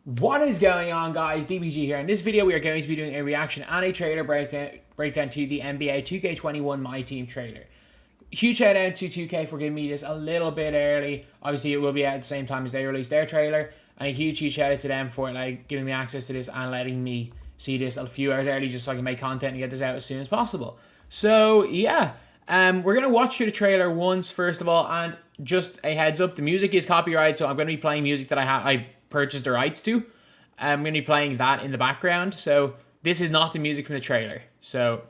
What is going on, guys? DBG here. In this video, we are going to be doing a reaction and a trailer breakdown to the NBA 2K21 MyTEAM trailer. Huge shout out to 2K for giving me this a little bit early. Obviously, it will be out at the same time as they release their trailer. And a huge shout out to them for giving me access to this and letting me see this a few hours early just so I can make content and get this out as soon as possible. So, yeah. We're going to watch through the trailer once, first of all. And just a heads up, the music is copyrighted, so I'm going to be playing music that I purchased the rights to. I'm going to be playing that in the background. So this is not the music from the trailer. So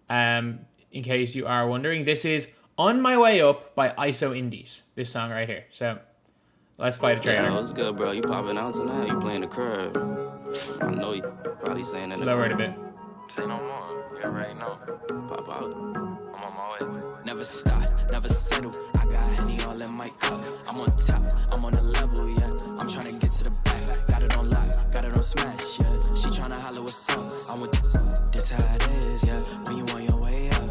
in case you are wondering, this is On My Way Up by ISO Indies. This song right here. So let's play the trailer. Yeah, what's good, bro? You popping out tonight? You playing the crib? I know you probably saying that. Slower it a bit. Say no more. You already know. Pop out. I'm on my way. Never stop, never settle. I got Henny all in my cup. I'm on top, I'm on a level, yeah. I'm trying to get to the back. Got it on lock, got it on smash, yeah. She trying to holler what's up. I'm with this how it is, yeah. When you on your way up.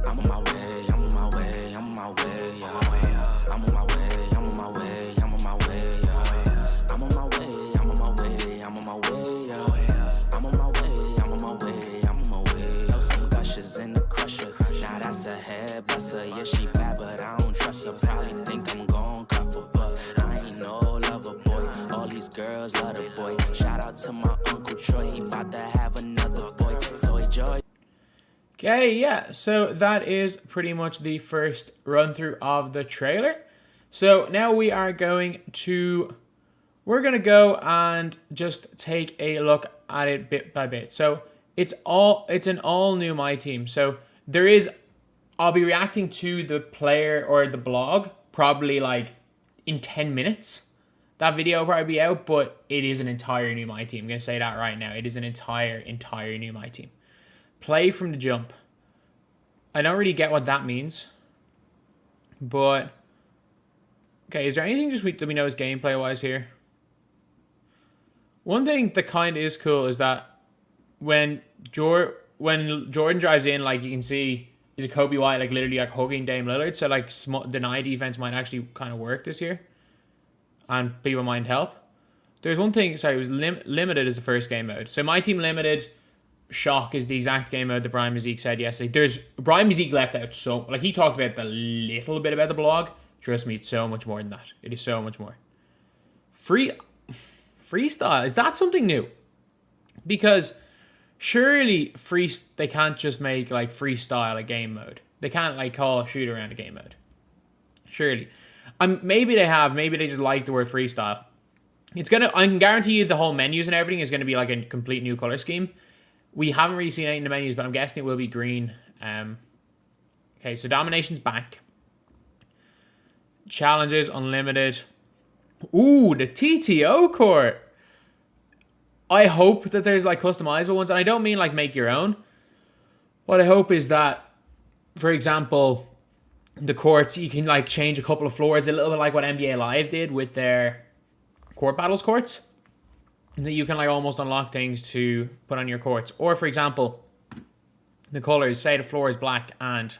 I'm on my way, I'm on my way, I'm on my way, yeah. I'm on my way, I'm on my way, I'm on my way, yeah. I'm on my way, I'm on my way, I'm on my way, yeah. I'm on my way, I'm on my way, I'm on my way. Know some gushers in the crusher. Now that's a head buster. Yeah, she bad, but I don't trust her. Probably think I'm gon' cuff her, but I ain't no lover boy. All these girls love the boy. Shout out to my Uncle Troy. He about to have another boy. So enjoy. Okay, yeah, so that is pretty much the first run through of the trailer. So now we're going to go and just take a look at it bit by bit. So it's an all new MyTEAM. So I'll be reacting to the player or the blog probably like in 10 minutes. That video will probably be out, but it is an entire new MyTEAM. I'm going to say that right now. It is an entire new MyTEAM. Play from the jump. I don't really get what that means. But, okay, is there anything that we know is gameplay-wise here? One thing that kind of is cool is that when Jordan drives in, like you can see, is a Kobe White like literally like hugging Dame Lillard. So like deny defense might actually kind of work this year, and people might help. There's one thing. Sorry, it was limited as the first game mode. So MyTEAM limited shock is the exact game mode that Brian Mazik said yesterday. Brian Mazik left out so like he talked about the little bit about the blog. Trust me, it's so much more than that. It is so much more. Freestyle, is that something new? Because surely they can't just make like freestyle a game mode. They can't like call shoot around a game mode. Surely. Maybe they have. Maybe they just like the word freestyle. I can guarantee you the whole menus and everything is going to be like a complete new color scheme. We haven't really seen any in the menus, but I'm guessing it will be green. Okay, so domination's back. Challenges unlimited. Ooh, the TTO court. I hope that there's like customizable ones, and I don't mean like make your own. What I hope is that, for example, the courts, you can like change a couple of floors, a little bit like what NBA Live did with their court battles courts. And that you can like almost unlock things to put on your courts. Or for example, the colors, say the floor is black and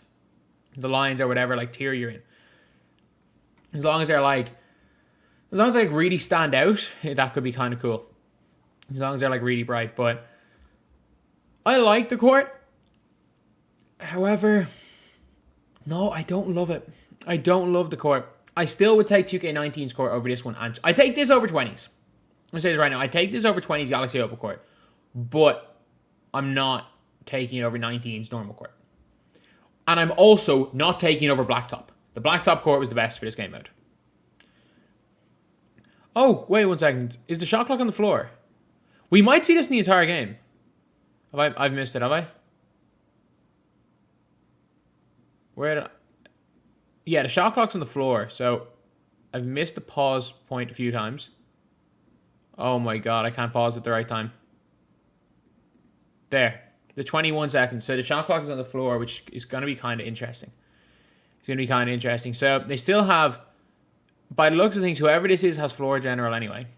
the lines or whatever like tier you're in. As long as they really stand out, that could be kind of cool. As long as they're like really bright. But I like the court. However, no, I don't love it. I don't love the court. I still would take 2K19's court over this one. And I take this over 20's. I'm going to say this right now. I take this over 20's Galaxy Opal court. But I'm not taking it over 19's normal court. And I'm also not taking it over Blacktop. The Blacktop court was the best for this game mode. Oh, wait 1 second. Is the shot clock on the floor? We might see this in the entire game. I've missed it, have I? Yeah, the shot clock's on the floor. So I've missed the pause point a few times. Oh my god, I can't pause at the right time. There. The 21 seconds. So the shot clock is on the floor, which is going to be kind of interesting. It's going to be kind of interesting. So they still have, by the looks of things, whoever this is has floor general anyway.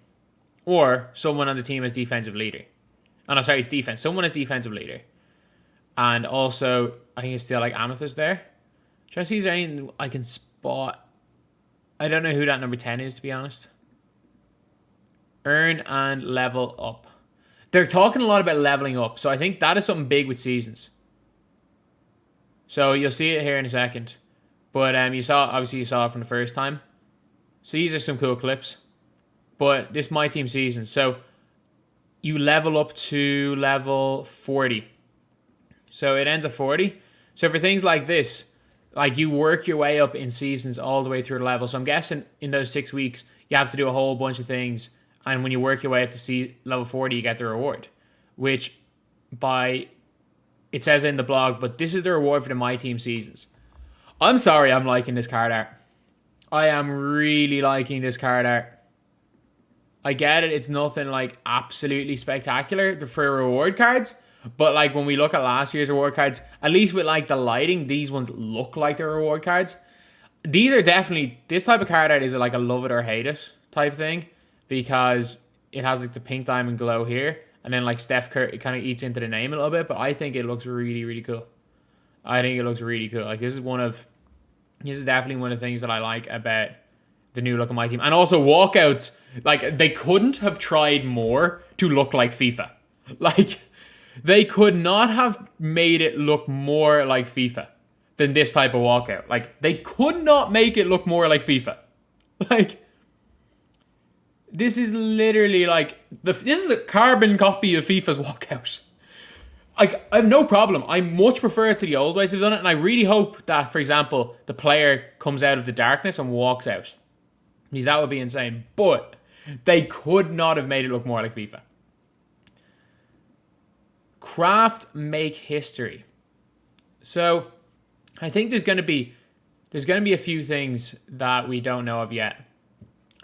Or someone on the team as defensive leader. Oh no, sorry, it's defense. Someone as defensive leader. And also, I think it's still like Amethyst there. Try to see if there's anything I can spot. I don't know who that number 10 is, to be honest. Earn and level up. They're talking a lot about leveling up, so I think that is something big with seasons. So you'll see it here in a second. But you saw it from the first time. So these are some cool clips. But this MyTEAM season. So you level up to level 40. So it ends at 40. So for things like this, like you work your way up in seasons all the way through the level. So I'm guessing in those 6 weeks, you have to do a whole bunch of things. And when you work your way up to level 40, you get the reward. Which it says in the blog, but this is the reward for the MyTEAM seasons. I'm sorry I'm liking this card art. I am really liking this card art. I get it, it's nothing like absolutely spectacular for reward cards. But like when we look at last year's reward cards, at least with like the lighting, these ones look like the reward cards. These are definitely, this type of card art is like a love it or hate it type thing. Because it has like the pink diamond glow here. And then like Steph Curry, it kind of eats into the name a little bit. But I think it looks really, really cool. I think it looks really cool. Like this is definitely one of the things that I like about the new look of MyTEAM. And also walkouts, like they couldn't have tried more to look like FIFA. Like they could not have made it look more like FIFA than this type of walkout. Like they could not make it look more like FIFA. Like this is literally like this is a carbon copy of FIFA's walkout. Like, I have no problem. I much prefer it to the old ways they've done it, and I really hope that, for example, the player comes out of the darkness and walks out. Because that would be insane. But they could not have made it look more like FIFA. Craft make history. So I think there's gonna be a few things that we don't know of yet.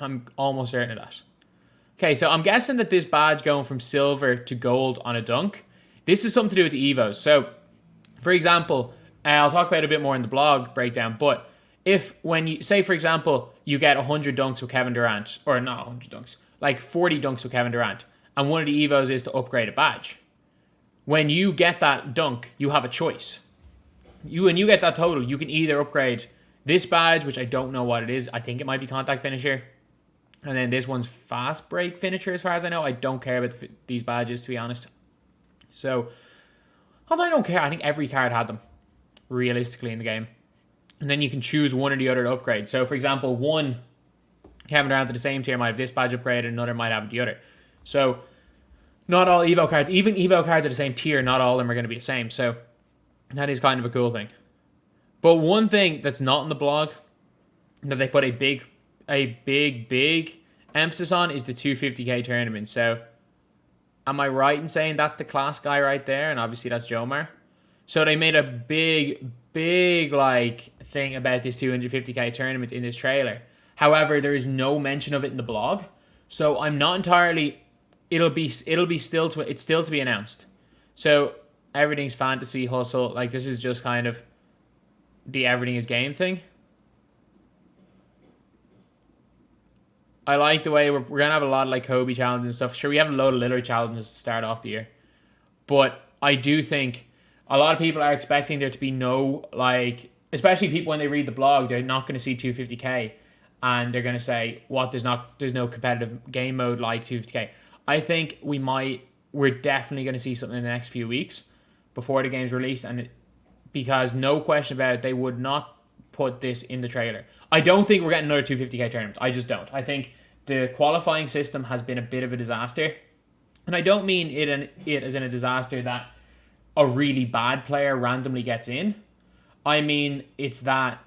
I'm almost certain of that. Okay, so I'm guessing that this badge going from silver to gold on a dunk, this is something to do with the Evos. So, for example, I'll talk about it a bit more in the blog breakdown, but if when you, say for example, you get 100 dunks with Kevin Durant, or not 100 dunks, like 40 dunks with Kevin Durant, and one of the Evos is to upgrade a badge, when you get that dunk, you have a choice. When you get that total, you can either upgrade this badge, which I don't know what it is. I think it might be contact finisher. And then this one's fast break finisher, as far as I know. I don't care about these badges, to be honest. So, although I don't care, I think every card had them, realistically, in the game. And then you can choose one or the other to upgrade. So, for example, one Kevin Durant to the same tier might have this badge upgrade, and another might have the other. So, not all Evo cards, even Evo cards are the same tier, not all of them are going to be the same. So, that is kind of a cool thing. But one thing that's not in the blog, that they put a big emphasis on, is the 250k tournament. So, am I right in saying that's the class guy right there? And obviously that's Jomar. So they made a big like thing about this 250k tournament in this trailer. However, there is no mention of it in the blog. So I'm not entirely, it's still to be announced. So everything's fantasy hustle. Like this is just kind of the everything is game thing. I like the way we're going to have a lot of like Kobe challenges and stuff. Sure, we have a load of Lillard challenges to start off the year. But I do think a lot of people are expecting there to be no, like, especially people when they read the blog, they're not going to see 250k. And they're going to say, what, there's no competitive game mode like 250k. I think we're definitely going to see something in the next few weeks before the game's released. And because no question about it, they would not put this in the trailer. I don't think we're getting another 250k tournament. I just don't. I think the qualifying system has been a bit of a disaster. And I don't mean it as in a disaster that a really bad player randomly gets in. I mean, it's that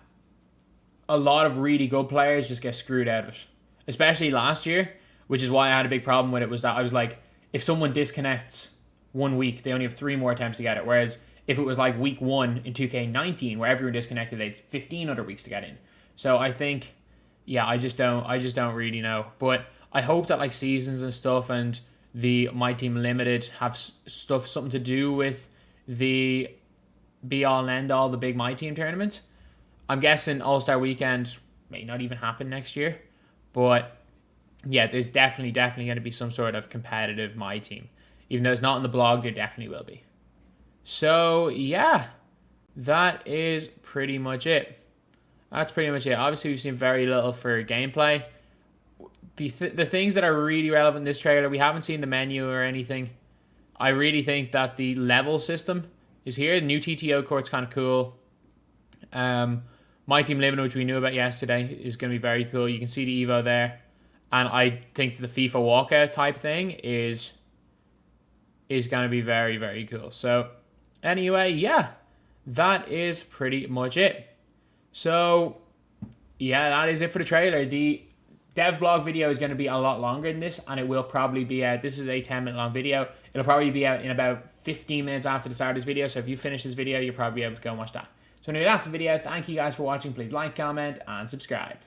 a lot of really good players just get screwed out of it. Especially last year, which is why I had a big problem with it, was that I was like, if someone disconnects 1 week, they only have 3 more attempts to get it. Whereas if it was like week 1 in 2K19, where everyone disconnected, it's 15 other weeks to get in. So I think, yeah, I just don't really know. But I hope that like seasons and stuff and the MyTEAM Limited have something to do with the be all and end all, the big MyTEAM tournaments. I'm guessing All-Star Weekend may not even happen next year. But yeah, there's definitely going to be some sort of competitive MyTEAM. Even though it's not in the blog, there definitely will be. So yeah, that is pretty much it. That's pretty much it. Obviously, we've seen very little for gameplay. the things that are really relevant in this trailer, we haven't seen the menu or anything. I really think that the level system is here. The new TTO court's kind of cool. My Team Limited, which we knew about yesterday, is going to be very cool. You can see the Evo there. And I think the FIFA walkout type thing is going to be very, very cool. So anyway, yeah, that is pretty much it. So yeah, that is it for the trailer. The dev blog video is going to be a lot longer than this, and it will probably be out. This is a 10-minute long video. It'll probably be out in about 15 minutes after the start of this video. So if you finish this video, you'll probably be able to go and watch that. So anyway, that's the video. Thank you guys for watching. Please like, comment, and subscribe.